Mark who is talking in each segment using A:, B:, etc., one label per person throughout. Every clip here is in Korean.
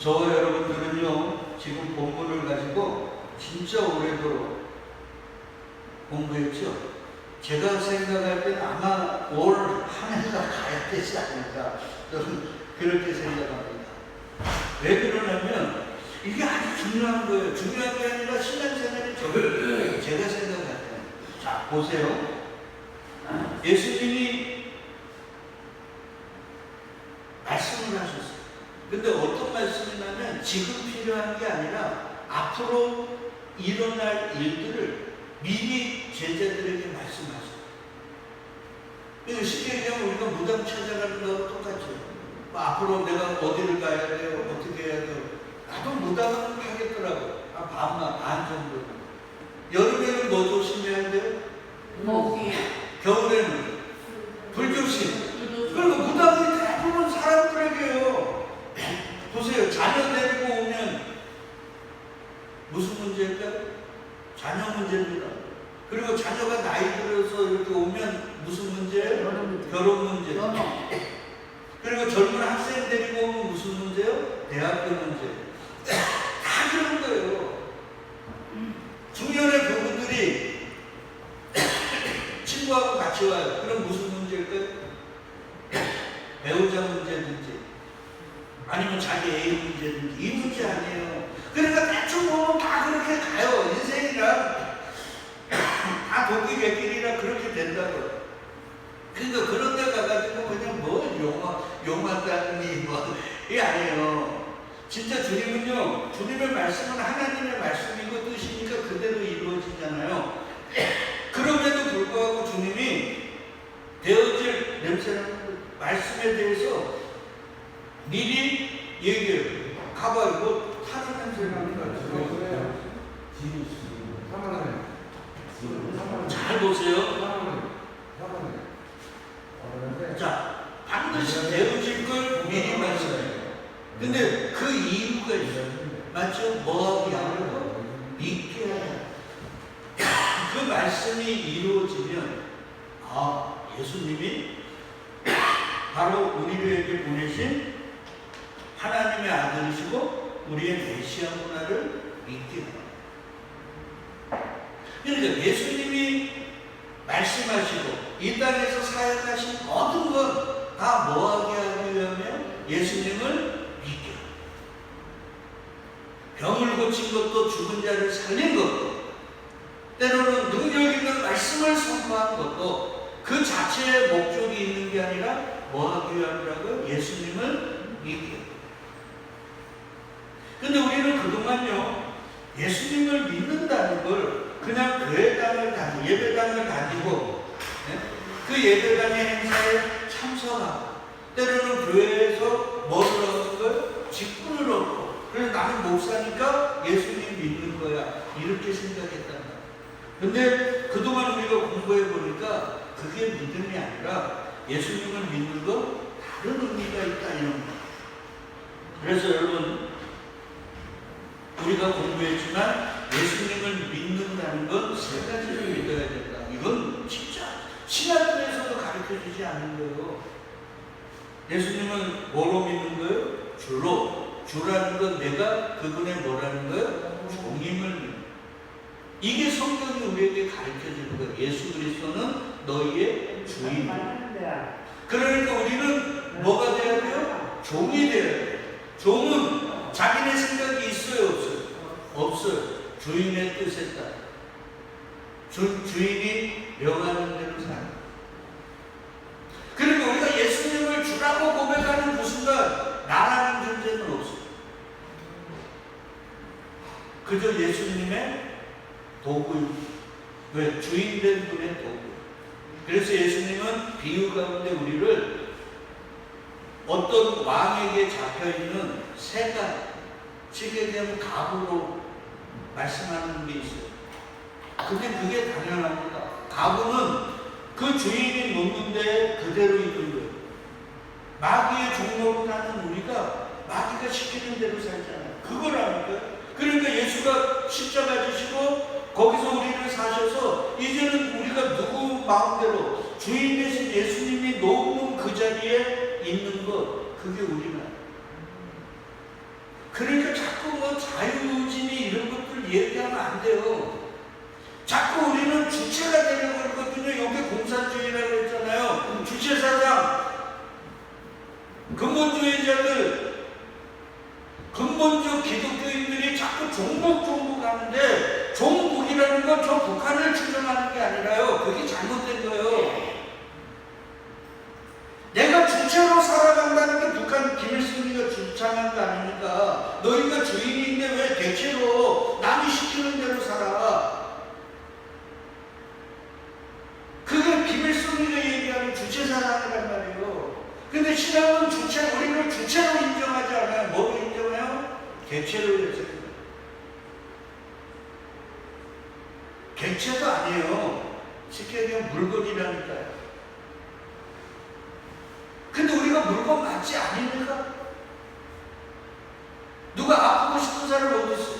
A: 저와 여러분들은요, 지금 본문을 가지고 진짜 오래도록 공부했죠. 제가 생각할 때는 아마 올 한 해가 가야 되지 않을까, 저는 그렇게 생각합니다. 왜 그러냐면 이게 아주 중요한 거예요. 중요한 게 아니라 신앙생활이 제가 생각할 때. 자, 보세요. 예수님이 말씀을 하셨어요. 근데 어떤 말씀이냐면 지금 필요한 게 아니라 앞으로 일어날 일들을 미리 제자들에게 말씀하세요. 그래서 쉽게 얘기하면 우리가 무당 찾아가는 거하고 똑같죠. 앞으로 내가 어디를 가야 돼요? 어떻게 해야 돼요? 나도 무당은 하겠더라고. 반 정도. 여름에는 뭐 조심해야 돼요?
B: 모기.
A: 겨울에는 불조심. 그리고 무당이 대부분 사람들에게요. 보세요. 자녀 데리고 오면 무슨 문제일까요? 자녀 문제입니다. 그리고 자녀가 나이 들어서 이렇게 오면 무슨 문제예요? 결혼 문제. 그리고 젊은 학생 데리고 오면 무슨 문제요? 대학교 문제. 다 그런 거예요. 중년의 부부들이 친구하고 같이 와요. 그럼 무슨 문제일까요? 배우자 문제든지 아니면 자기 애인 문제든지 이 문제 아니에요. 그러니까 대충 보면 다 그렇게 가요. 인생이란 다 도끼객길이라 그렇게 된다고요. 그러니까 그런 데 가가지고 그냥 뭐 용하다니 이게 아니에요. 진짜 주님은요, 주님의 말씀은 하나님의 말씀이고 뜻이니까 그대로 이루어지잖아요. 그럼에도 불구하고 주님이 되어질 냄새나는 말씀에 대해서 미리 얘기해요. 가봐요. 뭐 타는 냄새 나는 거 같아요. 잘 보세요. 자, 반드시 되어질 걸 미리 말씀해요. 근데 그 이유가 있어요. 맞죠? 뭐하게 하고 믿게 해요. 그 말씀이 이루어지면 예수님이 바로 우리에게 보내신 하나님의 아들이시고 우리의 메시아 문화를 믿게 해요. 그러니까 예수님이 말씀하시고 이 땅에서 사역하신 모든 것 다 뭐하게 하기 위하면 예수님을 믿게 해요. 병을 고친 것도 죽은 자를 살린 것도 때로는 능력 있는 말씀을 선포한 것도 그 자체의 목적이 있는 게 아니라 뭐하기 위함이라고요? 예수님을 믿게. 근데 우리는 그동안요, 예수님을 믿는다는 걸 그냥 교회당을 가지고, 예배당을 가지고, 그 예배당의 행사에 참석하고, 때로는 교회에서 뭐를 얻는 거예요? 직분을 얻고, 그래서 나는 목사니까 예수님 믿는 거야. 이렇게 생각했단 말이에요. 근데 그동안 우리가 공부해 보니까 그게 믿음이 아니라 예수님을 믿는 거 다른 의미가 있다 이런 거. 그래서 여러분 우리가 공부했지만 예수님을 믿는다는 건 세 가지를 믿어야 된다. 이건 진짜 신학교에서도 가르쳐주지 않는 거예요. 예수님은 뭐로 믿는 거예요? 주로. 주라는 건 내가 그분의 뭐라는 거예요? 종임을 믿는. 이게 성경이 우리에게 가르쳐주는 거예요. 예수 그리스도는 너희의 주인. 그러니까 우리는 뭐가 돼야 돼요? 종이 돼야 돼요. 종은 자기네 생각이 있어요, 없어요? 없어요. 주인의 뜻에 따라. 주인이 명하는 대로 살아요. 그러니까 우리가 예수님을 주라고 고백하는 그 순간 나라는 존재는 없어요. 그저 예수님의 도구입니다. 왜? 주인된 분의 도구. 그래서 예수님은 비유 가운데 우리를 어떤 왕에게 잡혀있는 새가 쉽게 얘기하면 갑으로 말씀하는 게 있어요. 근데 그게 당연합니다. 갑은 그 주인이 놓는데 그대로 있는 거예요. 마귀의 종로로 사는 우리가 마귀가 시키는 대로 살잖아요. 그거라니까요. 그러니까 예수가 십자가 지시고 거기서 우리를 사셔서 이제는 우리가 누구 마음대로 주인 대신 예수님이 놓는 그 자리에 있는 것, 그게 우리만. 그러니까 자꾸 뭐 자유주의 이런 것들 얘기하면 안 돼요. 자꾸 우리는 주체가 되려고 그러거든요. 여기 공산주의라고 했잖아요. 주체사상, 근본주의자들, 근본적 기독교인들이 자꾸 종북 하는데, 종북이라는 건 저 북한을 추정하는 게 아니라요. 그게 잘못된 거예요. 내가 주체로 살아간다는 게 북한 김일성이가 주장한 거 아닙니까? 너희가 주인인데 왜 대체로 남이 시키는 대로 살아? 그게 김일성이가 얘기하는 주체사상이란 말이에요. 근데 신앙은 우리를 주체로 인정하지 않아요. 뭐로 인정해요? 객체로 인정해요. 객체도 아니에요. 쉽게 얘기하면 물건이라니까요. 근데 우리가 물건 맞지 아닙니까? 누가 아프고 싶은 사람 어디 있어요?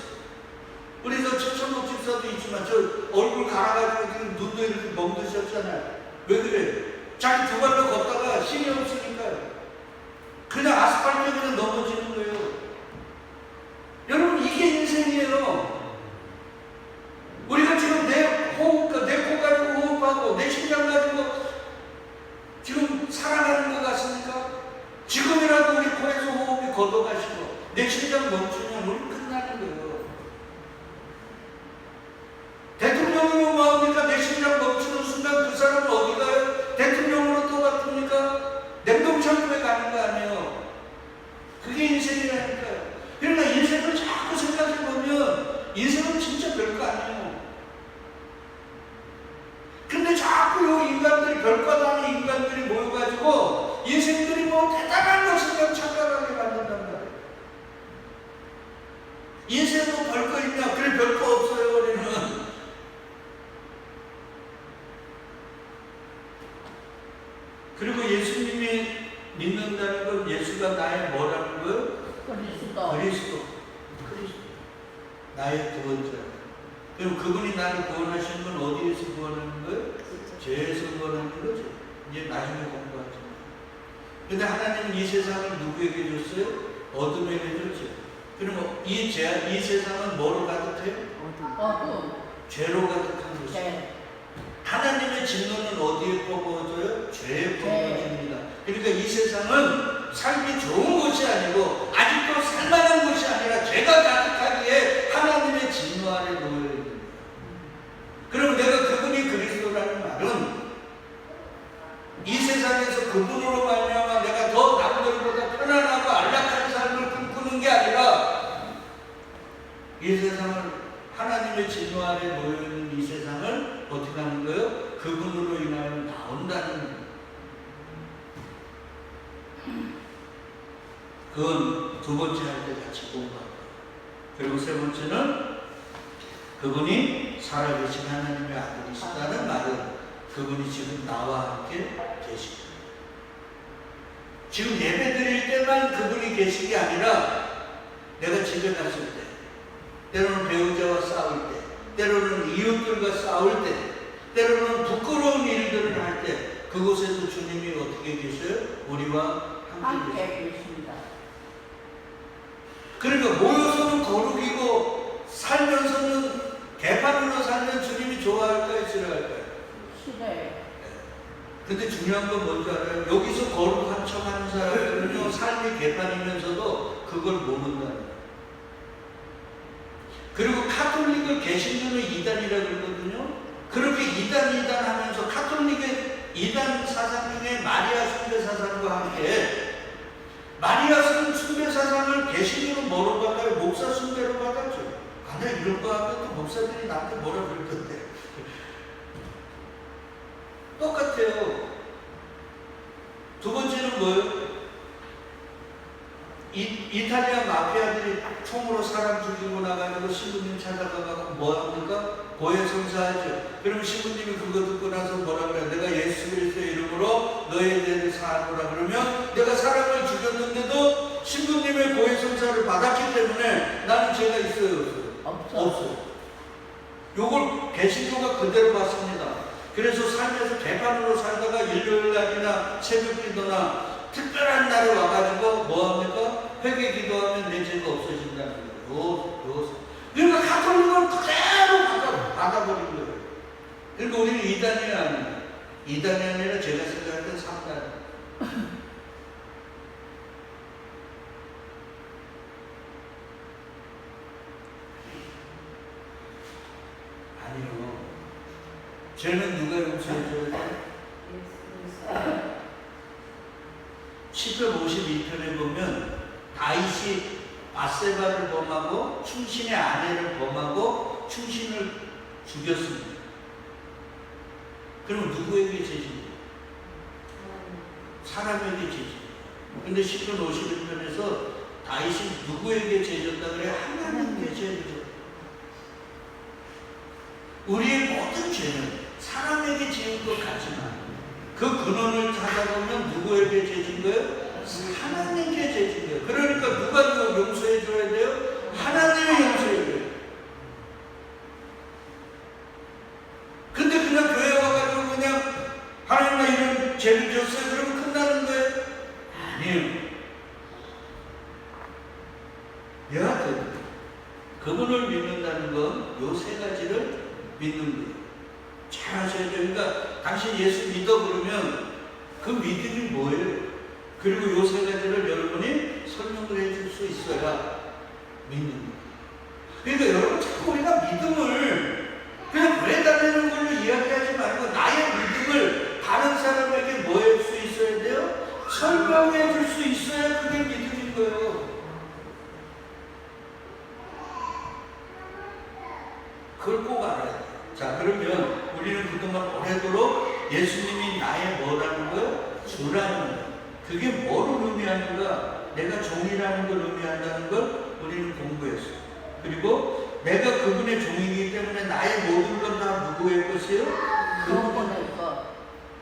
A: 우리 저 최천복 집사도 있지만 저 얼굴 갈아가지고 지금 눈도 이렇게 멍드셨잖아요. 왜 그래요? 자기 두 발로 걷다가 힘이 없으니까요. 그냥 아스팔트에 그냥 넘어지는 거예요. 여러분, 이게 인생이에요. 우리가 지금 내 코 가지고 호흡하고 내 심장 가지고 지금 살아가는 것 같습니까? 지금이라도 우리 코에서 호흡이 걷어가시고 내 심장 멈추면 우리 끝나는 거예요. 대통령이 뭐합니까? 내 심장 멈추는 순간 그 사람은 어디 가요? 대통령으로 또 바쁩니까? 냉동창고에 가는 거 아니에요. 그게 인생이라니까요. 그러니까 인생을 자꾸 생각해보면 인생은 진짜 별거 아니에요. 근데 자꾸 요 인간들이, 별것 아닌 인간들이 모여가지고 인생들이 뭐 대단한 것을 그냥 착각하게 만든단 말이에요. 인생은 별거 있냐? 그래, 별거 없어요, 우리는. 그리고 예수님이 믿는다는 건 예수가 나의 뭐라는 거예요? 그리스도. 나의 구원자. 그럼 그분이 나를 구원하시는 건 어디에서 구원하는 거예요? 죄에서 구원하는 거죠. 이제 나중에 공부하죠. 근데 하나님은 이 세상을 누구에게 줬어요? 어둠에게 줬죠. 그럼 이 세상은 뭐로 가득해요?
B: 어둠.
A: 죄로 가득한 것이죠. 하나님의 진노는 어디에 퍼부어져요? 죄에 퍼부어집니다. 그러니까 이 세상은 삶이 좋은 곳이 아니고 아직도 살만한 곳이 아니라 죄가 가득하기에 하나님의 진노 아래 놓여 있는 거예요. 그럼 내가 그분이 그리스도라는 말은 이 세상에서 그분으로 말미암아 내가 더 남들보다 편안하고 안락한 삶을 꿈꾸는 게 아니라 이 세상을, 하나님의 진노 아래 놓여 있는 이 세상을 어떻게 하는 거예요? 그분으로 인하여 나온다는 거예요. 그건 두 번째 할 때 같이 공부하고, 그리고 세 번째는 그분이 살아계신 하나님의 아들이시다는 말은 그분이 지금 나와 함께 계시고, 지금 예배 드릴 때만 그분이 계신 게 아니라 내가 집에 갔을 때, 때로는 배우자와 싸울 때, 때로는 이웃들과 싸울 때, 때로는 부끄러운 일들을 할 때 그곳에도 주님이 어떻게 계셔요? 우리와 함께
B: 계십니다.
A: 그러니까 모여서는 거룩이고 살면서는 개판으로 살면 주님이 좋아할까요? 싫어할까요?
B: 싫어요.
A: 근데 중요한 건 뭔지 알아요? 여기서 거룩한 척 하는 사람들은요, 삶이 개판이면서도 그걸 모른다는 거예요. 그리고 카톨릭을 개신교는 이단이라고 그러거든요. 그렇게 이단 하면서 카톨릭의 이단 사상 중에 마리아 숭배 사상과 함께 마리아 숭배 사상을 개신교는 뭐로 받아요? 목사 숭배로 받았죠. 아니야, 이런 거 하면 또 목사들이 나한테 뭐라 그럴 텐데. 똑같아요. 두 번째는 뭐예요? 이탈리아 마피아들이 총으로 사람 죽이고 나가지고 신부님 찾아가고 뭐합니까? 고해성사하죠. 그러면 신부님이 그거 듣고 나서 뭐라 그래요? 내가 예수 그리스도의 이름으로 너의 죄를 사하노라 그러면 내가 사람을 죽였는데도 신부님의 고해성사를 받았기 때문에 나는 죄가 있어요? 없어요. 요걸 개신교가 그대로 받습니다. 그래서 삶에서 개판으로 살다가 일요일 날이나 새벽 기도나 특별한 날에 와가지고 뭐합니까? 회개 새벽에 기도하면 내 죄가 없어진다는 거예요. 그러니까 가톨릭은 그대로 받아버린 거예요. 그러니까 우리는 2단이 아니에요. 2단이 아니라 제가 생각할 땐 3단. 아니요. 죄는 누가 용서해줘야 돼요? 10편 52편에 보면 다윗이 바세바를 범하고 충신의 아내를 범하고 충신을 죽였습니다. 그럼 누구에게 죄입니까? 사람에게 죄입니다. 근데 10편 51편에서 다윗이 누구에게 죄졌다 그래요? 하나님께 죄졌다. 우리의 모든 죄는 사람에게 지은 것 같지만 그 근원을 찾아보면 누구에게 죄진 거예요? 하나님께 죄진 거예요. 그러니까 누가 용서해 줘야 돼요? 하나님이 용서해 줘요. 근데 그냥 교회 와가지고 그냥 하나님 나 이런 죄를 졌어요. 그러면 끝나는 거예요? 아니에요. 여하튼 그분을 믿는다는 건 요 세 가지를 믿는 거예요. 잘 하셔야 돼요. 그러니까 당신 예수 믿어 그러면 그 믿음이 뭐예요? 그리고 요 세 가지를 여러분이 설명을 해줄 수 있어야 믿는 거예요. 그러니까 여러분 자꾸 우리가 믿음을 그냥 보내달라는 걸로 이야기하지 말고 나의 믿음을 다른 사람에게 뭐 할 수 있어야 돼요? 설명해 줄 수 있어야 그게 믿음인 거예요. 그걸 꼭 알아야 돼요. 자, 그러면 우리는 그동안 오래도록 예수님이 나의 뭐라는 거예요? 주라는 거예요. 그게 뭐를 의미하는가? 내가 종이라는 걸 의미한다는 걸 우리는 공부했어요. 그리고 내가 그분의 종이기 때문에 나의 모든 건 다 누구의 것이에요?
B: 그분의 것.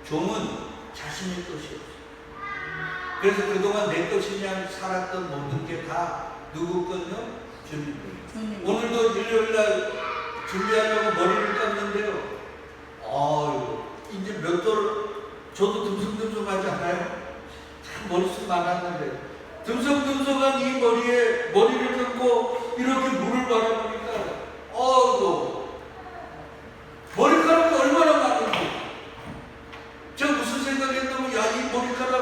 A: 종은 자신의 것이 없어요. 그래서 그동안 내 것이냐 살았던 모든 게 다 누구 거요? 주님 거예요. 오늘도 일요일날 준비하려고 머리를 감는데요. 이제 몇 돌, 저도 듬성듬성하지 않아요? 참 머리숱 많았는데. 듬성듬성한 이 머리에 머리를 감고 이렇게 물을 바라보니까, 머리카락이 얼마나 많은지. 제가 무슨 생각했냐면, 야, 이 머리카락,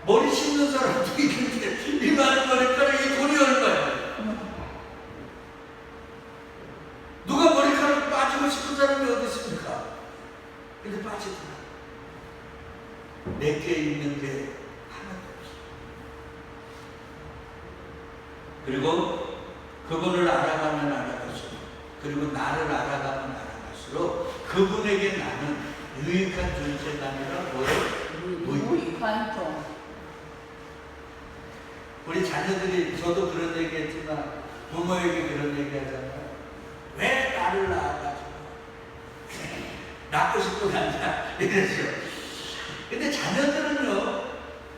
A: 머리 씹는 사람도 있는데, 이 많은 머리카락이 돈이 얼마야? 누가 머리카락 빠지고 싶은 사람이 어디 있습니까? 근데 빠지더라. 내게 있는 게 하나도 없어. 그리고 그분을 알아가면 알아갈수록, 그리고 나를 알아가면 알아갈수록 그분에게 나는 유익한 존재가 아니라 뭐예요?
B: 유익한 종.
A: 우리 자녀들이, 저도 그런 얘기 했지만 부모에게 그런 얘기 하잖아요. 왜 나를 낳아가지고 낳고 싶고 난다 이러죠. 근데 자녀들은요,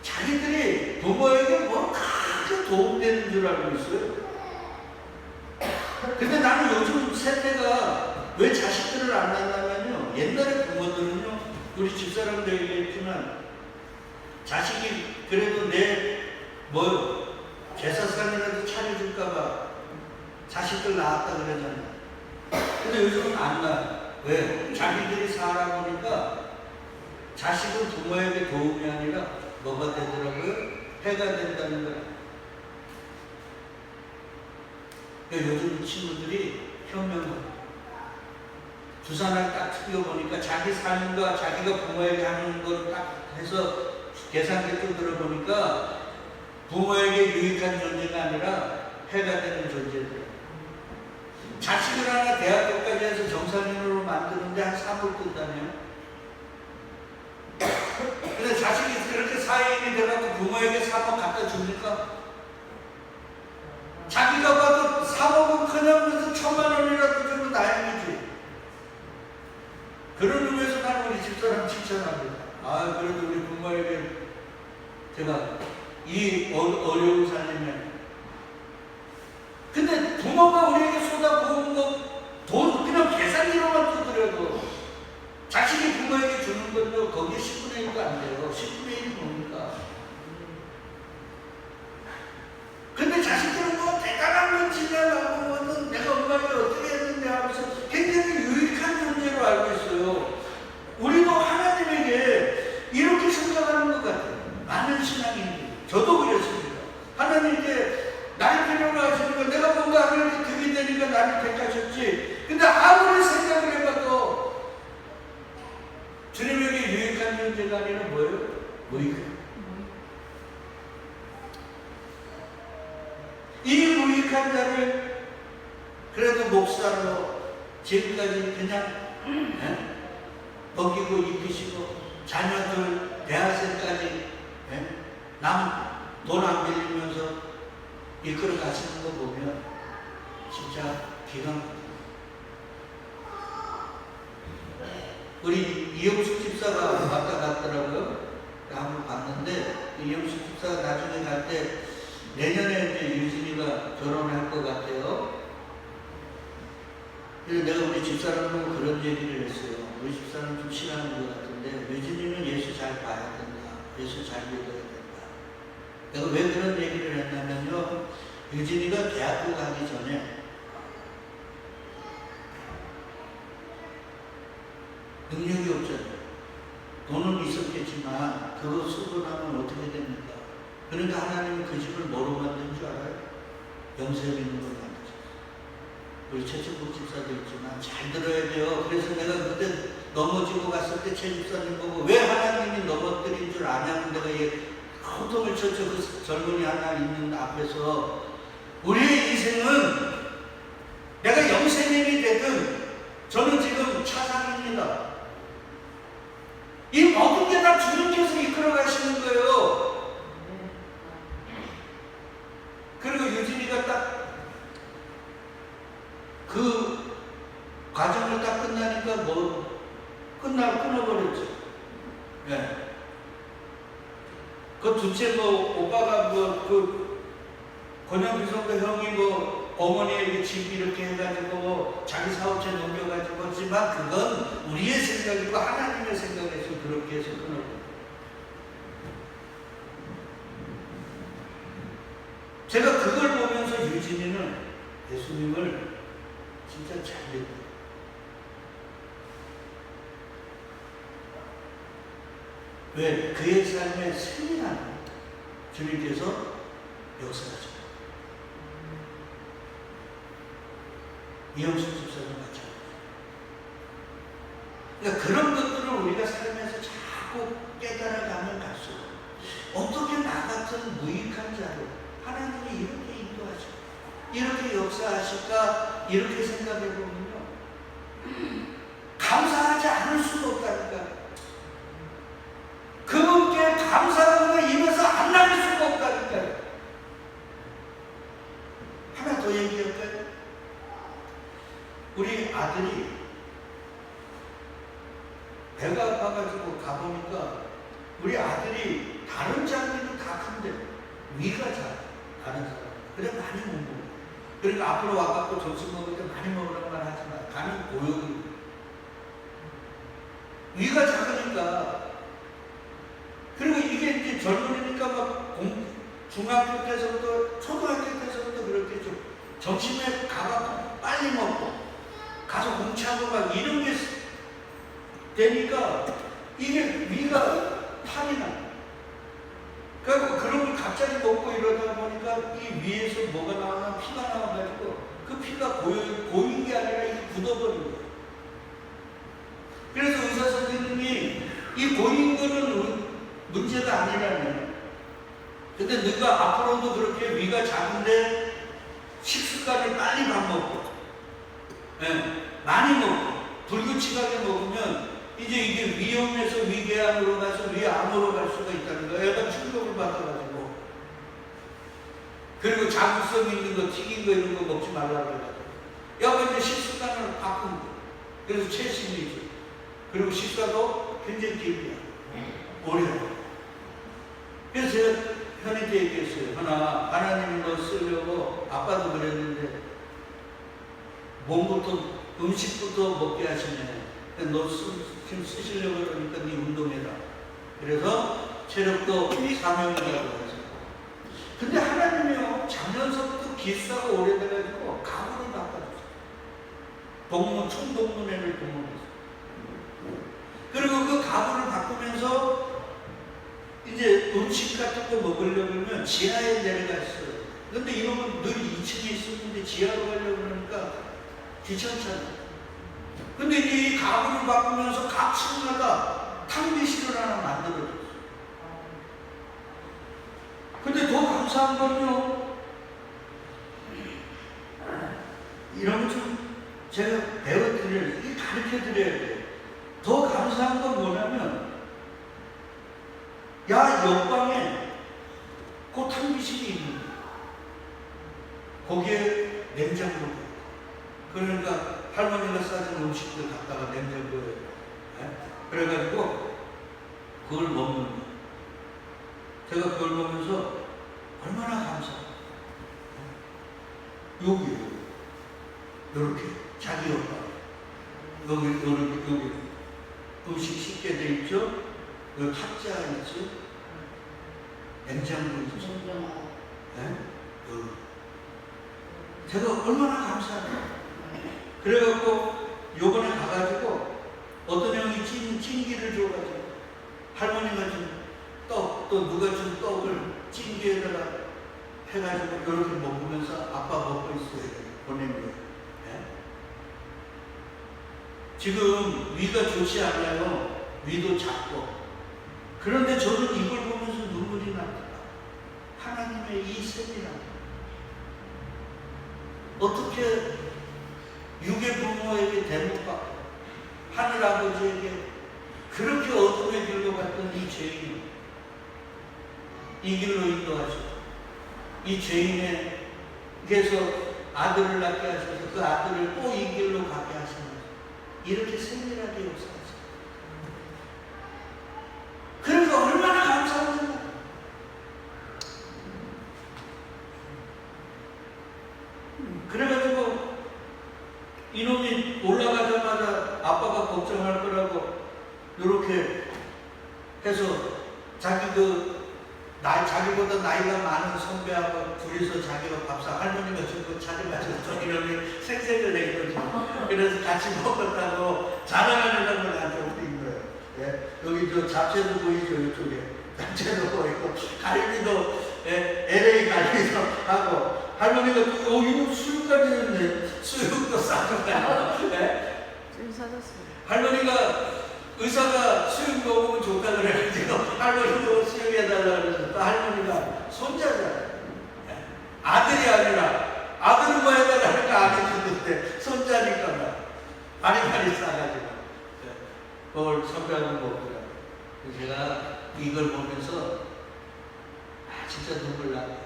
A: 자기들이 부모에게 뭐 크게 도움되는 줄 알고 있어요. 근데 나는 요즘 세대가 왜 자식들을 안 낳냐면요, 옛날에 부모들은요, 우리 집사람도 얘기했지만 자식이 그래도 내 제사상이라도 차려줄까봐 자식들 낳았다 그러잖아요. 근데 요즘은 안 낳아요. 왜? 자기들이 살아보니까 자식은 부모에게 도움이 아니라 뭐가 되더라고요? 해가 된다는 거예요. 그러니까 요즘 친구들이 현명해요. 주산을 딱 튀겨보니까 자기 삶과 자기가 부모에게 하는 걸 딱 해서 계산기 들어보니까 부모에게 유익한 존재가 아니라 해가 되는 존재들. 자식을 하나 대학교까지 해서 정상인으로 만드는데 한 3월 뜬다네요. 근데 자식이 그렇게 사회인이 돼가지고 부모에게 3억 갖다 줍니까? 자기가 봐도 3억은 그냥 그래서 1,000,000원이라도 주면 다행이지. 그런 의미에서 나는 우리 집사람 칭찬합니다. 그래도 우리 부모에게 제가 이 어려운 삶에, 근데 부모가 우리에게 쏟아부은 돈 그냥 계산기로만 두드려도 자식이 부모에게 주는 건요, 거기에 10분의 1도 안 돼요. 10분의 1이 뭡니까? 저도 그랬습니다. 하나님께 날 필요로 하시니까 내가 뭔가 하나님께 득이 되니까 나를 택하셨지. 근데 아무리 생각을 해봐도 주님에게 유익한 존재가 아니라 뭐예요? 무익한. 이 무익한 자를 그래도 목사로 지금까지 그냥 먹이고 입히시고 자녀들 대학생까지 남 돈 안 빌리면서 이끌어 가시는 거 보면 진짜 기가 막혀요. 우리 이영숙 집사가 왔다 갔더라고요. 한번 봤는데 이영숙 집사가 나중에 갈 때 내년에 이제 유진이가 결혼할 것 같아요. 그래서 내가 우리 집사람하고 그런 얘기를 했어요. 우리 집사람 좀 싫어하는 것 같은데 유진이는 예수 잘 봐야 된다. 예수 잘 믿어야 된다. 내가 왜 그런 얘기를 했냐면요. 유진이가 대학교 가기 전에 능력이 없잖아요. 돈은 있었겠지만 그거 쓰고 나면 어떻게 됩니까? 그러니까 하나님은 그 집을 뭐로 만든 줄 알아요? 영생 있는 걸 만드셨어요. 우리 최천국 집사도 있지만 잘 들어야 돼요. 그래서 내가 그때 넘어지고 갔을 때 최 집사님 보고 왜 하나님이 넘어뜨린 줄 아냐면 내가 호통을 쳤죠. 그 젊은이 하나 있는 앞에서 우리의 인생은 내가 영생인이 되든 저는 지금 차상입니다. 이 모든 게 다 주님께서 이끌어 가시는 거예요. 그리고 유진이가 딱 그 과정을 딱 끝나니까 뭐 끊어버렸죠. 네. 그 둘째 뭐 오빠가 그 권영규 선배 형이 뭐 어머니에게 집 이렇게 해가지고 자기 사업체 넘겨가지고 하지만 그건 우리의 생각이고 하나님의 생각에서 그렇게 해서 끊어버렸어요. 제가 그걸 보면서 유진이는 예수님을 진짜 잘 믿어요. 왜? 그의 삶에 세밀한 주님께서 역사하죠. 이영숙 집사님 마찬가지. 그러니까 그런 것들을 우리가 삶에서 자꾸 깨달아가면 갈수록 어떻게 나 같은 무익한 자로 하나님이 이렇게 인도하죠. 이렇게 역사하실까? 이렇게 생각해 보면요. 감사하지 않을 수가 없다니까. 그분께 감사하는 입에서 안 나올 수가 없다니까요. 하나 더 얘기할까요? 우리 아들이 배가 아파가지고 가보니까 우리 아들이 다른 장기는 다 큰데 위가 잘 다른 사람. 그래 많이 못 먹어. 그러니까 앞으로 와갖고 점심 먹을 때 많이 먹으라는 말 하지 마. 간이 고역이. 위가 작으니까. 그리고 이게 이제 젊은이니까 막 중학교 때서부터 초등학교 때서부터 그렇게 좀 점심에 가갖고 빨리 먹고 가서 공차고 막 이런 게 되니까 이게 위가 탈이 나. 그래서 그런 걸 갑자기 먹고 이러다 보니까 이 위에서 뭐가 나오면 피가 나와가지고 그 피가 고인 게 아니라 이게 굳어버린 거예요. 그래서 의사 선생님이 이 고인 거는 문제가 아니라네. 근데 네가 앞으로도 그렇게 위가 작은데 식습관을 빨리 밥 먹고, 많이 먹고, 불규칙하게 먹으면 이제 이게 위험해서 위궤양으로 가서 위암으로 갈 수가 있다는 거예요. 약간 충격을 받아가지고. 그리고 자극성 있는 거, 튀긴 거 이런 거 먹지 말라고 해가지고. 약간 이제 식습관을 바꾼 거. 그래서 최신이죠. 그리고 식사도 굉장히 길게 오래 하고. 그래서 제가 현이한테 얘기했어요. 하나님이 너 쓰려고 아빠도 그랬는데 몸부터 음식부터 먹게 하시네. 너 지금 쓰시려고 그러니까 네 운동해라. 그래서 체력도 사명이라고 해서. 근데 하나님이요 작년서부터 기사가 오래돼가지고 가구를 바꿔줬어요. 총동문회를 동원했어요. 그리고 그 가구를 바꾸면서 이제 음식 같은 거 먹으려면 가려면 지하에 내려갔어요. 근데 이놈은 늘 2층에 있었는데 지하로 가려고 그러니까 귀찮잖아. 근데 이 가구를 바꾸면서 각 층마다 탕비실을 하나 만들어줬어. 근데 더 감사한 건요, 이런 거 좀 제가 배워드려야 돼. 가르쳐드려야 돼. 더 감사한 건 뭐냐면, 야, 옆방에 그 탕비실이 있는 거야. 거기에 냉장고가 있고. 그러니까 할머니가 싸준 음식들 갖다가 냉장고에, 그래가지고 그걸 먹는 거야. 제가 그걸 보면서 얼마나 감사해요. 여기 이렇게 자기 옆방 여기 음식 식게 돼 있죠. 여기 탁자 있죠. 냉장고 있죠. 네? 여기. 제가 얼마나 감사해요. 그래갖고 요번에 가가지고 어떤 형이 찐기를 줘가지고 할머니가 준 떡, 또 누가 준 떡을 찐기에다가 해가지고 이렇게 먹으면서 아빠 먹고 있어요. 보낸 거예요. 네? 지금 위가 좋지 않아요. 위도 작고. 그런데 저는 이걸 보면서 눈물이 납니다. 하나님의 이 셈이라. 어떻게 육의 부모에게 대못받고 하늘 아버지에게 그렇게 어둠의 길로 갔던 이 죄인, 이 길로 인도하시고 이 죄인에게서 아들을 낳게 하셔서 그 아들을 또 이 길로 가게 하시는 이렇게 세밀하게 역사하세요. 그러니까 얼마나 감사합니까? 그래가지고 이놈이 올라가자마자 아빠가 걱정할 거라고 이렇게 해서 자기보다 나이가 많은 선배하고 둘이서 자기가 밥상 할머니가 준 거 차려가지고 이놈이 생색을 낸 거죠. 그래서 같이 먹었다고 자랑하려고 나한테 웃긴 거예요. 예? 여기 저 잡채도 보이죠, 이쪽에. 잡채도 보이고, 갈비도, LA 갈비도 하고, 할머니가 이거 수육까지 했네. 수육도 싸줘가지고.
B: 좀 사줬어요.
A: 할머니가 의사가 수육 먹으면 좋다 그래가지고 할머니도 수육해달라고 그래서 또 할머니가 손자잖아요. 아들이 아니라 아들은 뭐 해달라 하니까 안 해주는데 손자니까 바리바리 싸가지고 그걸 선배하고 먹더라고요. 제가 이걸 보면서 진짜 눈물 나요.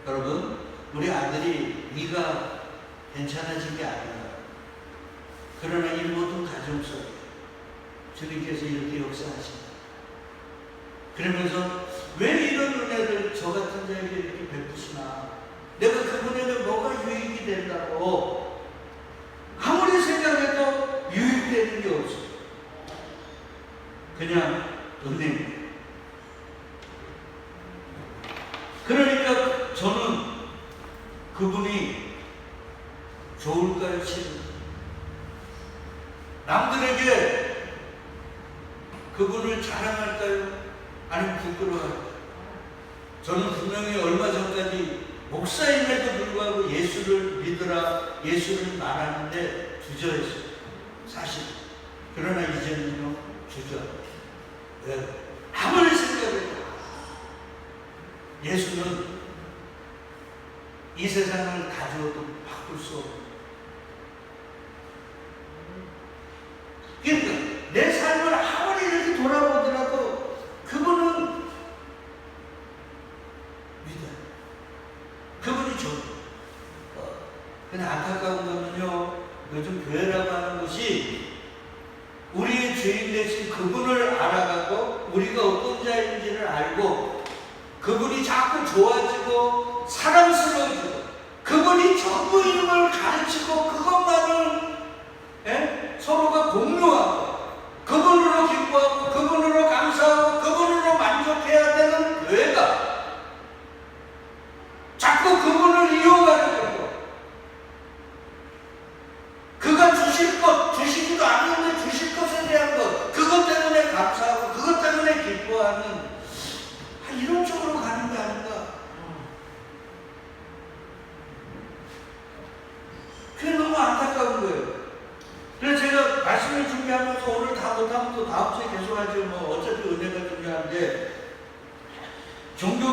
A: 여러분, 우리 아들이 위가 괜찮아진 게 아니에요. 그러나 이 모든 가정 속에 주님께서 이렇게 역사하신다. 그러면서 왜 이런 은혜를 저 같은 자에게 이렇게 베푸시나? 내가 그 은혜가 뭐가 유익이 된다고 아무리 생각해도 유익되는 게 없어요. 그냥 은혜입니다. 그러니까 저는 그분이 좋을까요? 싫을까요? 남들에게 그분을 자랑할까요? 아니면 부끄러워할까요? 저는 분명히 얼마 전까지 목사임에도 불구하고 예수를 믿으라, 예수를 말하는데 주저했어요. 사실. 그러나 이제는요, 주저. 왜? 아무리 생각해도 예수는 이 세상을 가져도 바꿀 수 없는. 그러니까 내 삶을 아무리 이렇게 돌아보더라도 그분은 믿어요. 그분이 좋아요. 근데 안타까운 거는요, 요즘 교회라고 하는 것이 우리의 죄인 대신 그분을 알아가고 우리가 어떤 자인지를 알고 그분이 자꾸 좋아지고 사랑스러워지고 그분이 전부인 걸 가르치고 그것만을 서로가 공유하고 그분으로 기뻐하고 그분으로 감사하고 그분으로 만족해야 되는 교회가 자꾸 그분을 이용하려고 그가 주실 것, 주시지도 않는데 주실 것에 대한 것, 그것 때문에 감사하고 그것 때문에 기뻐하는 이런 쪽으로 가는 게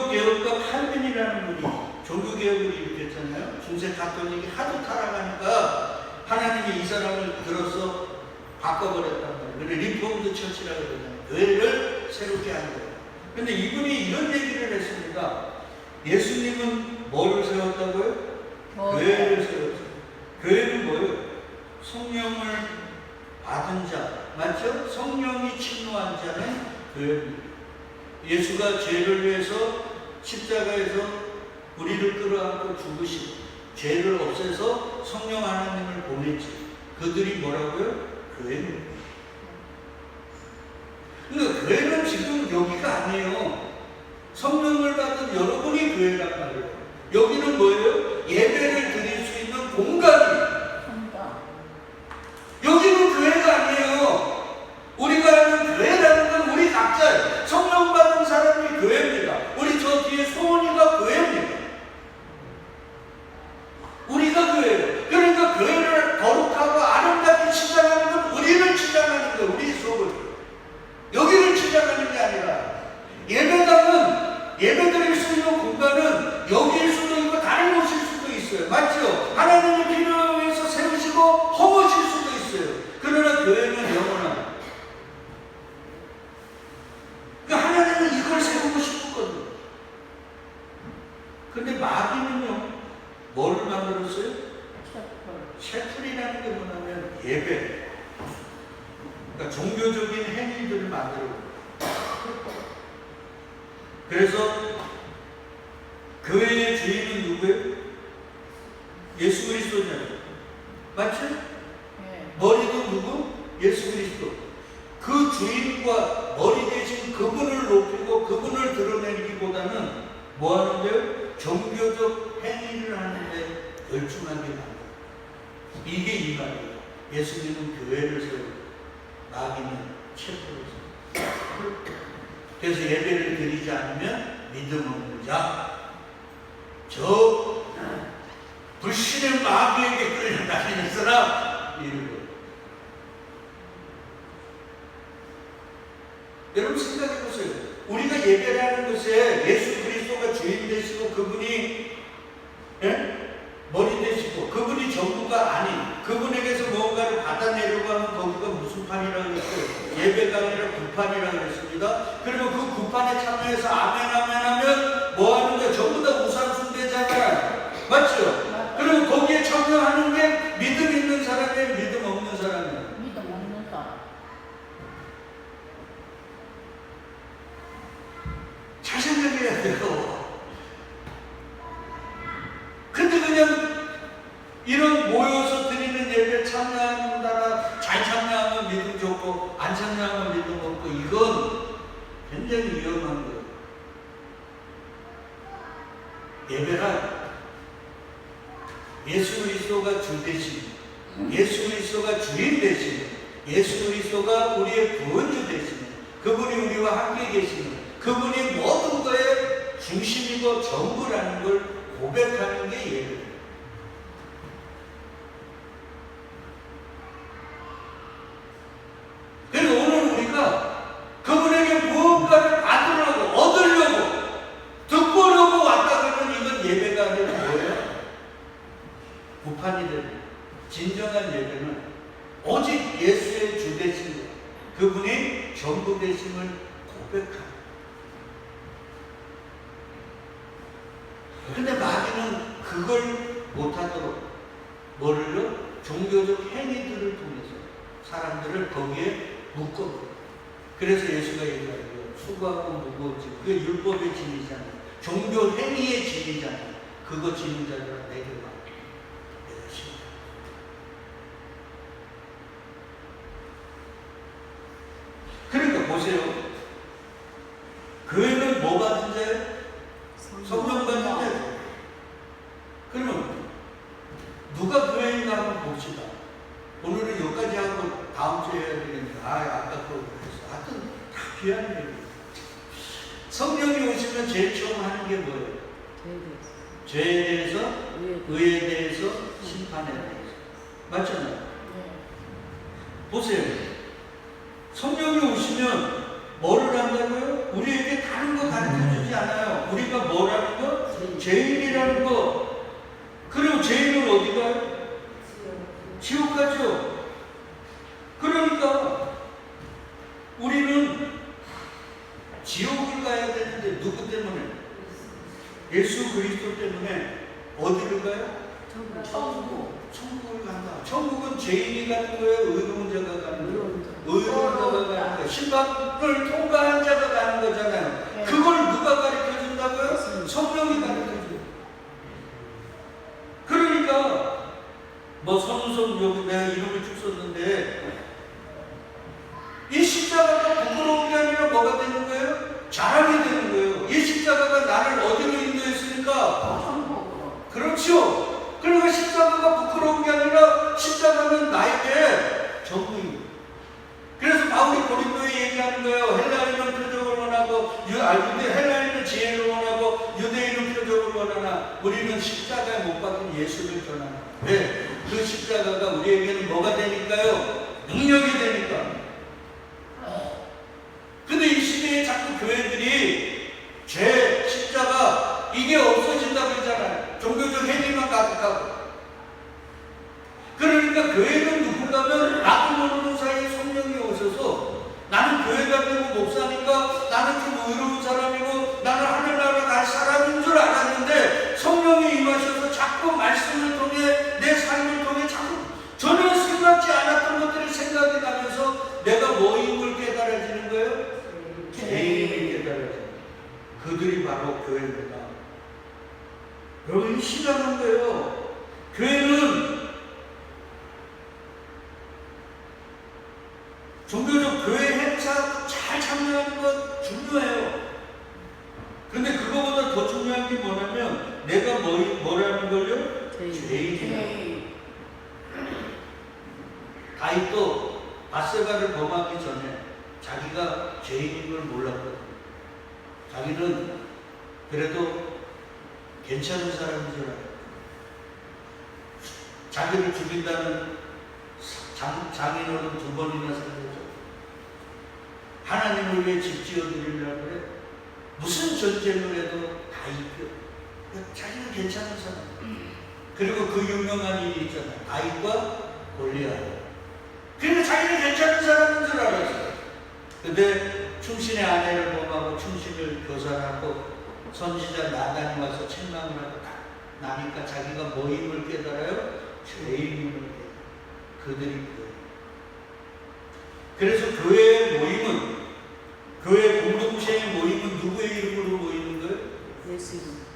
A: 종교개혁가 칼빈이라는 분이 종교개혁을 일으켰잖아요. 중세 가톨릭이 하도 타락하니까 하나님이 이 사람을 들어서 바꿔버렸단 말이에요. 그래서 리폼드 처치라고 그러잖아요. 교회를 새롭게 한 거예요. 근데 이분이 이런 얘기를 했습니다. 예수님은 뭐를 세웠다고요? 교회를 세웠어요. 교회는 뭐예요? 성령을 받은 자, 맞죠? 성령이 침노한 자는 교회입니다. 예수가 죄를 위해서 십자가에서 우리를 끌어안고 죽으시고 죄를 없애서 성령 하나님을 보냈지. 그들이 뭐라고요? 교회입니다. 그러니까 교회는 지금 여기가 아니에요. 성령을 받은 여러분이 교회란 말이에요. 여기는 뭐예요? 예배를 드릴 수 있는 공간이에요. 여기는 교회가 아니에요. 우리가 하는 교회라는 건 우리 각자예요. 성령 받은 사람이 교회입니다. 우리 저 뒤에 소원이가 교회입니다. 우리가 교회예요. 그러니까 교회를 거룩하고 아름답게 치장하는 건 우리를 치장하는 거예요. 우리 속을. 여기를 치장하는 게 아니라 예배당은 예배드릴 수 있는 공간은 여기일 수도 있고 다른 곳일 수도 있어요. 맞죠? 하나님이 필요해서 세우시고 허무실 수도 있어요. 그러나 교회는 영원합니다. 그러니까 하나님은 이걸 세우고 싶었거든요. 근데 마귀는요, 뭐를 만들었어요? 셰플이라는 게 뭐냐면 예배. 그러니까 종교적인 행위들을 만들고. 그래서 교회의 주인은 누구예요? 예수 그리스도잖아요. 맞죠?
B: 네.
A: 머리도 누구? 예수 그리스도. 그 주인과 머리 대신 그분을 높이고 그분을 드러내기보다는 뭐 하는데요? 종교적 행위를 하는데 열중하게 만들어요. 이게 이 말이에요. 예수님은 교회를 세우고 마귀는 셰프를 세우고. 그래서 예배를 드리지 않으면 믿음 없는 자, 저 불신의 마귀에게 끌려다니는 사람, 이런 거예요. 여러분 생각해 보세요. 우리가 예배라는 것에 예수 그리스도가 주인 되시고 그분이 머리 되시고 그분이 전부가 아닌 그분에게서 무언가를 받아내려고 하면 거기가 무슨 판이라고 그랬어요? 예배가 아니라 구판이라고 그랬습니다. 그리고 그 구판에 참여해서 아멘 아멘 하면 뭐 하는 거예요? 전부 다 우상숭배잖아요. 맞죠? 그리고 거기에 참여하는 게 믿음 있는 사람이에요? 믿음 없는 사람이에요?
B: 믿음 없는 사람.
A: 잘 생각해야 돼요. 근데 그냥 이런 모여서 드리는 예배 참여한다라 잘 참여하면 믿음 좋고 안 참여하면 믿음 없고 이건 굉장히 위험한 거예요. 예배란 예수 그리스도가 주 되신, 예수 그리스도가 주인 되신, 예수 그리스도가 우리의 구원주 되시는, 그분이 우리와 함께 계시는, 그분이 모든 것의 중심이고 전부라는 걸 고백하는 게 예배예요. 그래서 오늘 우리가 그분에게 무언가를 받으려고, 얻으려고, 듣고려고 왔다 그러면 이건 예배가 아니라 뭐예요? 구판이 되는. 진정한 예배는 오직 예수의 주 되심, 그분이 전부 되심을 고백하는. 근데 마귀는 그걸 못하도록 뭐를요? 종교적 행위들을 통해서 사람들을 거기에 묶어버려요. 그래서 예수가 얘기하고요. 수고하고 무거워지고 그게 율법의 진리잖아요. 종교 행위의 진리잖아요. 그거 지는 자들아 내게 와. 내가 신다. 그러니까 보세요. 교회는 뭐 받은 자예요? 성령 받은 자예요. 그러면 누가 교회인가 한번 봅시다. 오늘은 여기까지 하고 다음 주에 해야 되겠는데 아까 그거 그랬어. 하여튼 다 귀한 얘기예요. 성령이 오시면 제일 처음 하는 게 뭐예요? 죄에 대해서, 의에 대해서, 심판에 대해서. 맞잖아요.
B: 네.
A: 보세요. 성령이 오시면 뭐를 한다고요? 우리에게 다 다른 거 가르쳐주지 않아요. 우리가 뭐라는 거? 죄인이라는 거. 그리고 죄인은 어디 가요? 지옥 가죠. 그러니까 우리는 지옥을 가야 되는데 누구 때문에? 예수 그리스도 때문에 어디를 가요? 천국을 간다. 천국은 죄인이 가는 거예요? 의로운 자가 가는 거예요? 의로운 자가 가는 거예요. 심판을 통과한 자가 가는 거잖아요.
B: 네.
A: 그걸 누가 가르쳐 준다고요? 성령이 가르쳐 줘요. 그러니까 뭐 선우성 여기 내가 이름을 쭉 썼는데 이 십자가가 부끄러운 게 아니라 뭐가 되는 거예요? 자랑이 되는 거예요. 이 십자가가 나를 어디로 인도했으니까? 그렇죠. 그러니까 십자가가 부끄러운 게 아니라 십자가는 나에게 전부입니다. 그래서 바울이 고린도에 얘기하는 거예요. 헬라인은 표적을 원하고 헬라인은 지혜를 원하고 유대인은 표적을 원하나 우리는 십자가에 못 박힌 예수를 전하나. 왜? 그 십자가가 우리에게는 뭐가 되니까요? 능력이 되니까. 근데 이 시대에 자꾸 교회들이 죄, 십자가 이게 없어진다고 그러잖아요. 종교적 행위만 가득하고. 그러니까 교회는 누군가면 나도 모르는 사이에 성령이 오셔서 나는 교회 다니고 목사니까 나는 좀 의로운 사람이고 나는 하늘나라 갈 사람인 줄 알았는데 성령이 임하셔서 자꾸 말씀을 통해 내 삶을 통해 자꾸 전혀 생각지 않았던 것들이 생각이 나면서 내가 뭐인 걸 깨달아지는 거예요? 죄인을 깨달아지는 그들이 바로 교회입니다. 여러분 이 심각한 거예요. 교회는 종교적 교회 행사 잘 참여하는 것 중요해요. 근데 그거보다 더 중요한 게 뭐냐면 내가 뭐라는 걸요? 죄인이다. 다윗도 밧세바를 범하기 전에 자기가 죄인인 걸 몰랐거든요. 자기는 그래도 괜찮은 사람인 줄 알아요. 자기를 죽인다는 장인어른 2번이나 살려줘. 하나님을 위해 집 지어드리려고 그래. 무슨 전쟁을 해도 다 이겨. 자기는 괜찮은 사람. 그리고 그 유명한 일이 있잖아요. 다윗과 골리앗. 그러니까 자기는 괜찮은 사람인 줄 알았어요. 근데 충신의 아내를 범하고 충신을 교살하고 선지자 나단이 와서 책망을 하고 나니까 자기가 뭐임을 깨달아요? 죄인임을 깨달아요. 그들이 교회. 그래서 교회의 모임은, 교회 공동체의 모임은 누구의 이름으로 모이는 거예요?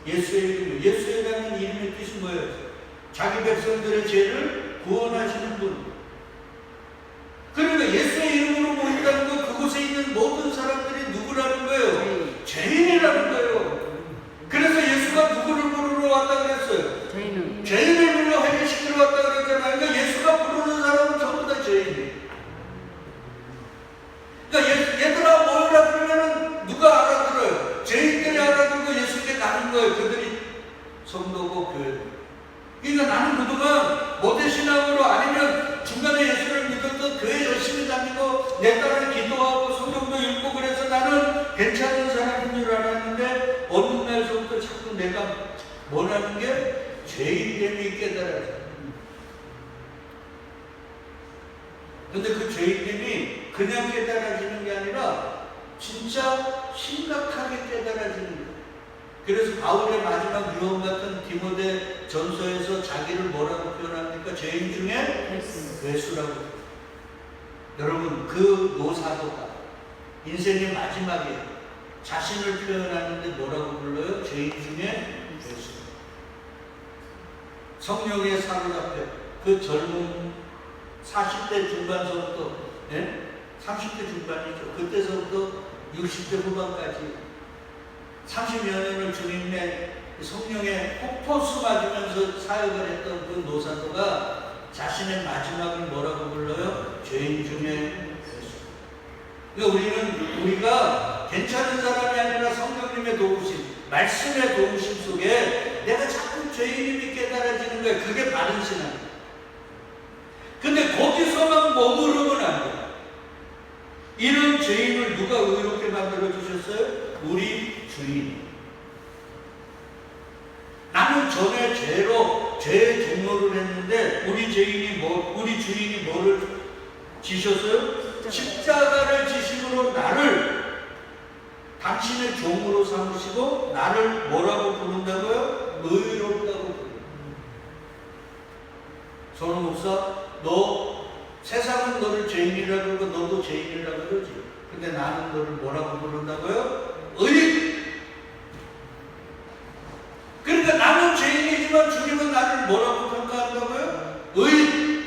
A: 예수의 이름으로. 예수라는 이름의 뜻이 뭐예요? 자기 백성들의 죄를 구원하시는 분. 그러니까 예수의 이름으로 모인다는 건 그곳에 있는 모든 사람들이 누구라는 거예요? 죄인이라는 거예요. 그래서 예수가 누구를 부르러 왔다 그랬어요? 죄인을 불러 회개시키러 왔다 그랬잖아요. 그러니까 예수가 부르는 사람은 전부 다 죄인이에요. 그러니까 얘들아 모여라 그러면은 누가 알아들어요? 죄인들이 알아들고 예수께 가는 거예요. 그들이 성도고 교회고. 그러니까 나는 그동안 모태신앙으로 아니면 중간에 예수를 믿었던 교회 열심히 다니고 내 딸을 기도하고 성경도 읽고 그래서 나는 괜찮은 사람인 줄 알았는데 어느 날서부터 자꾸 내가 뭐라는 게 죄인됨이 깨달아져요. 근데 그 죄인됨이 그냥 깨달아지는 게 아니라 진짜 심각하게 깨달아지는 거예요. 그래서 바울의 마지막 유언 같은 디모데 전서에서 자기를 뭐라고 표현합니까? 죄인 중에 괴수라고. 여러분 그 노사도가 인생의 마지막에 자신을 표현하는데 뭐라고 불러요? 죄인 중에 괴수. 성령에 사로잡혀 그 젊은 40대 중반서부터 30대 중반이죠. 그때서부터 60대 후반까지 30여 년을 주님의 성령의 폭포수 맞으면서 사역을 했던 그 노사도가 자신의 마지막을 뭐라고 불러요? 죄인 중에 괴수. 그러니까 우리가 괜찮은 사람이 아니라 성령님의 도우심, 말씀의 도우심 속에 내가 자꾸 죄인임이 깨달아지는 거예요. 그게 바른 신앙이에요. 근데 거기서만 머무르면 안 돼요. 이런 죄인을 누가 의롭게 만들어 주셨어요? 우리 주인. 나는 전에 죄의 종로를 했는데 우리 주인이 뭐를 지셨어요? 십자가를 지심으로 나를 당신의 종으로 삼으시고 나를 뭐라고 부른다고요? 의롭다고 부른다. 손흥 목사, 너 세상은 너를 죄인이라고 그러고 너도 죄인이라고 그러지. 근데 나는 너를 뭐라고 부른다고요? 의인. 그러니까 나는 죄인이지만 주님은 나를 뭐라고 평가한다고요? 의인.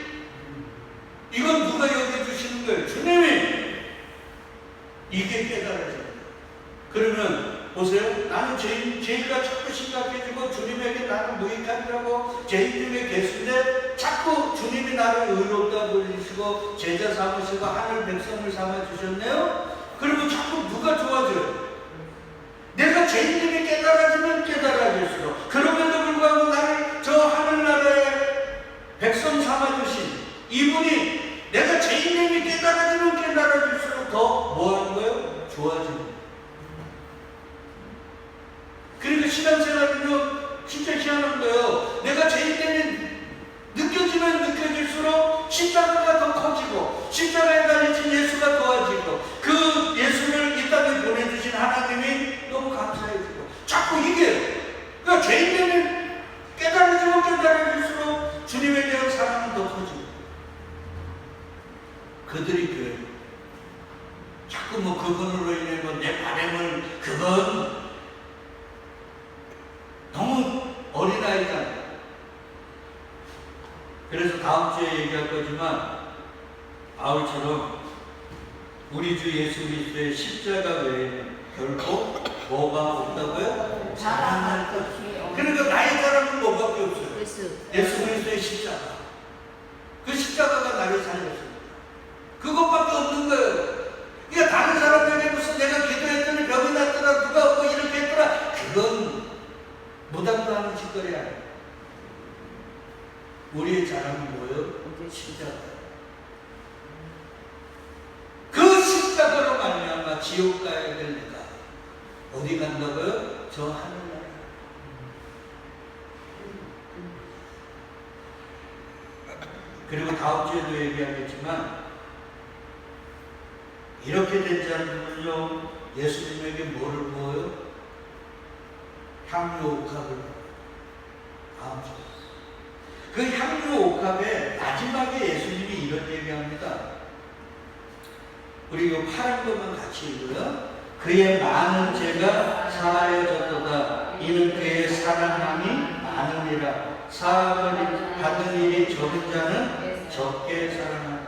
A: 이건 누가 여겨주시는 거예요? 주님이. 이게 깨달아져요. 그러면 보세요. 나는 죄인가 자꾸 심각해지고 주님에게 나는 무익함이라고 죄인중의 개수인데 자꾸 주님이 나를 의롭다 부르시고 제자 삼으시고 하늘 백성을 삼아주셨네요. 그러면 자꾸 누가 좋아져요? 내가 죄인들이 깨달아지면 깨달아질수록 그럼에도 불구하고 나를 저 하늘나라의 백성 삼아주신 이분이 내가 죄인들이 깨달아지면 깨달아질수록 더 뭐하는 거예요? 좋아지는 거예요. 그러니까 신앙생활은요 진짜 희한한 거예요. 내가 죄인들이 느껴지면 느껴질수록 십자가가 더 커지고 십자가에 달리신 예수가 도와지고 그 예수를 이 땅에 보내주신 하나님이 너무 감사해지고 자꾸 이게 그러니까 죄인들은 깨달아지면 깨달아질수록 주님에 대한 사랑은 더 커지고 그들이 교회 자꾸 뭐 그분으로 인해 뭐 내 바램을 그건 너무 어린아이잖아요. 그래서 다음 주에 얘기할 거지만 바울처럼 우리 주 예수 그리스도의 십자가 외에는 결코 뭐가 없다고요?
B: 자랑할 것이 없는.
A: 그러니까 나의 자랑은 뭐밖에 없어요. 예수 그리스도의 십자가. 그 십자가가 나를 살렸습니다. 그것밖에 없는 거예요. 그러니까 다른 사람들에게 무슨 내가 기도했더니 병이 났더라 누가 뭐 이렇게 했더라 그건 무당도 하는 짓거리 아니에요. 우리의 자랑은 뭐예요? 십자가. 그 십자가로 말미암아 지옥 가야 될 내가 어디 간다고요? 저 하늘나라. 그리고 다음 주에도 얘기하겠지만 이렇게 된 자들은요 예수님에게 뭐를 부어요? 향유 옥합을 다음 주에. 그 향유 옥합에 마지막에 예수님이 이런 얘기합니다. 우리 이 파란 것만 같이 읽어요. 그의 많은 죄가 사하여졌도다. 이는 그의 사랑함이 많으니라. 사함을 받은 일이 적은 자는 적게 사랑하느니라.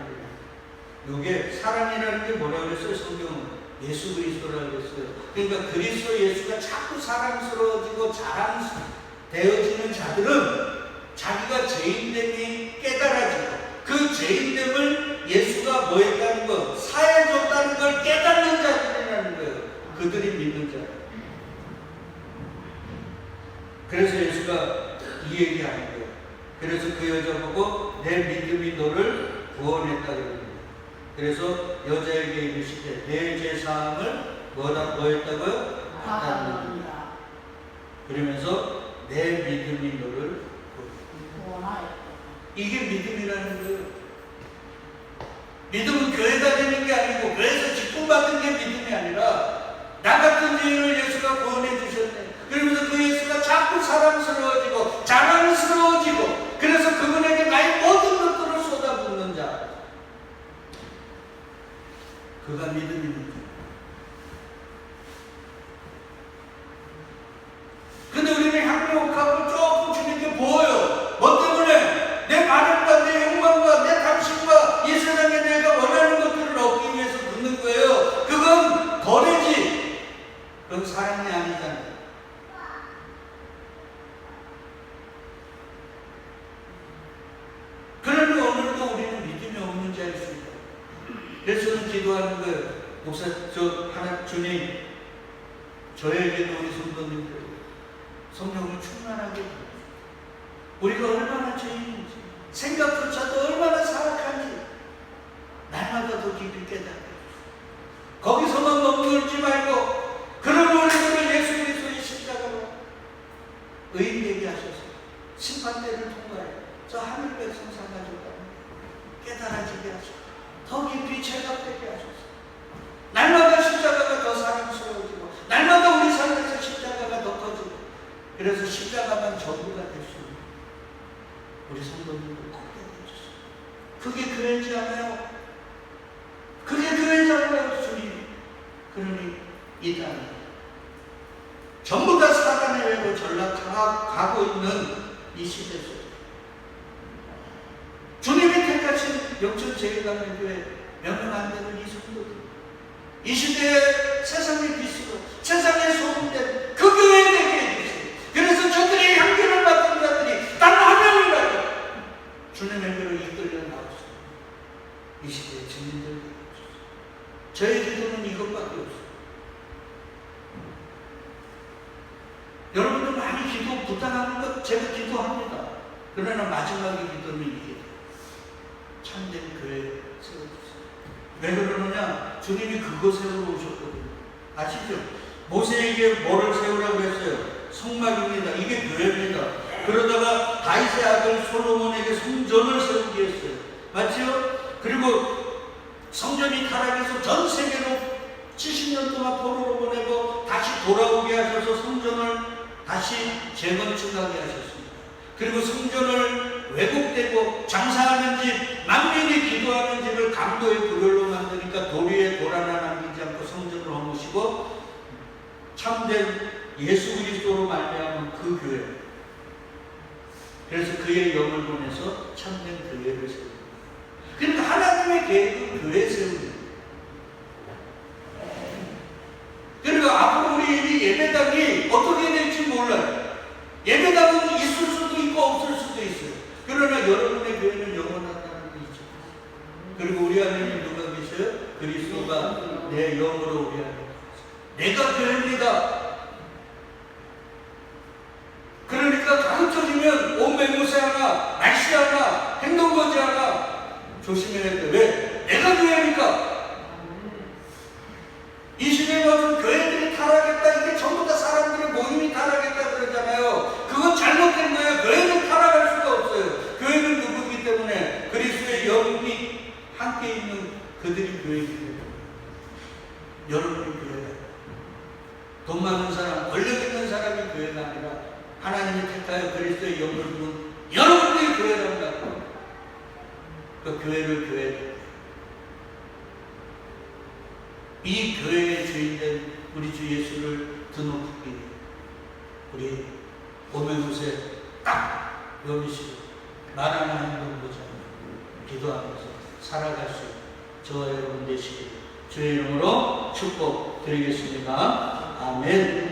A: 이게 사랑이라는 게 뭐라고 그랬어요? 성경은 예수 그리스도라고 그랬어요. 그러니까 그리스도 예수가 자꾸 사랑스러워지고 자랑되어지는 자들은 자기가 죄인됨이 깨달아지고 그 죄인됨을 예수가 뭐 했다는 거 사해줬다는 걸 깨닫는 자들이라는 거예요. 그들이 믿는 자. 그래서 예수가 이 얘기하는 거예요. 그래서 그 여자 보고 내 믿음이 너를 구원했다 그럽니다. 그래서 여자에게 이르시되 내 죄사함을 뭐 했다고요? 받았느니라. 그러면서 내 믿음이 너를 구원하였다. 이게 믿음이라는 거예요. 믿음은 교회 다니는 게 아니고 교회에서 직분받은 게 믿음이 아니라 나 같은 죄인을 예수가 구원해 주셨네. 그러면서 그 예수가 자꾸 사랑스러워지고 자랑스러워지고 그래서 그분에게 나의 모든 것들을 쏟아붓는 자. 그가 믿음이 있는 자. 근데 우리는 향유옥합을 조금 주님께 보여요. 뭐 때문에? 내 바람과 내 욕망과 내 탐심과 이 세상에 내가 원하는 것들을 얻기 위해서 붙는 거예요. 그건 거래지. 그건 사랑이 아니잖아요. 그러니 오늘도 우리는 믿음이 없는 자일 수 있다. 그래서 저는 기도하는 거예요. 목사, 주님, 저에게도 우리 성도님들 성령을 충만하게 우리가 얼마나 죄인인지 생각조차도 얼마나 사악한지 날마다 더 깊이 깨닫게 거기서만 머물지 말고 그런 의인 되게 하셔서 심판대를 통과해 저 하늘 백성 삼가족과 깨달아지게 하소서. 더 깊이 체감되게 하소서. 날마다 십자가가 더 사랑스러워지고 날마다 우리 삶에서 십자가가 더 커지고 그래서 십자가만 전부가 될 수 있는 우리 성도님들 꼭 되어주세요. 그게 교회지 않아요? 그게 교회잖아요, 주님. 그러니 이 땅에 전부 다 사단의 외로 전락가고 있는 이 시대에서 주님이 택하신 영천제일강림교회 명령 안 되는 이 성도들, 이 시대의 세상의 빛으로 세상의 소금된 그 교회 되게 해주세요. 그래서 저들이 향기를 맡은 자들이 단 한 명이라도 주님의 교회로 이끌려 나오세요. 이 시대의 증인들 되게 해주세요. 저의 기도는 이것밖에 없어요. 여러분들 많이 기도 부탁하는 것 제가 기도합니다. 그러나 마지막에 기도는 이게 참된 교회 세워주세요. 왜 그러느냐? 주님이 그거 세우러 오셨거든요. 아시죠? 모세에게 뭐를 세우라고 했어요? 성막입니다. 이게 교회입니다. 그러다가 다윗의 아들 솔로몬에게 성전을 세우게 했어요. 맞죠? 그리고 성전이 타락해서 전 세계로 70년 동안 포로로 보내고 다시 돌아오게 하셔서 성전을 다시 재건축하게 하셨습니다. 그리고 성전을 왜곡되고 장사하는 집, 만민이 기도하는 집을 강도의 구별로 만드니까 돌 위에 돌 하나 남기지 않고 성전을 허무시고 참된 예수 그리스도로 말미암은 그 교회. 그래서 그의 영을 보내서 참된 교회를 세웁니다. 그러니까 하나님의 계획은 교회 세웁니다. 그러니까 앞으로 우리 예배당이 어떻게 될지 몰라요. 예배당은 있을 수도 있고 없을 수도 있어요. 그러나 여러분의 교회는 영원하다는 게 있죠. 그리고 우리 안에는 누가 계셔요? 그리스도가 내 영으로 우리 안에 내가 교회입니다. 그러니까 가르쳐주면 옷 맹무새 하나, 날씨 하나, 행동거지 하나 조심해야 돼. 왜? 내가 교회니까. 이 시대에 와서 교회들이 타락했다. 이게 전부 다 사람들의 모임이 타락했다 그러잖아요. 그건 잘못된 거예요. 교회는 타락할 수가 없어요. 교회는 누구이기 때문에 그리스도의 영이 함께 있는 그들이 교회이기 때문에 여러분이 교회가 돈 많은 사람, 권력 있는 사람이 교회가 아니라 하나님이 택하여 그리스도의 영을 부은 여러분들이 교회라고 그 교회를 교회로 이 교회의 주인된 우리 주 예수를 드높이기 위해 우리 오메무새 딱 여기시고 말하는 행동 보자 기도하면서 살아갈 수 있는 저와 여러분 되시길 주의 이름으로 축복드리겠습니다. 아멘.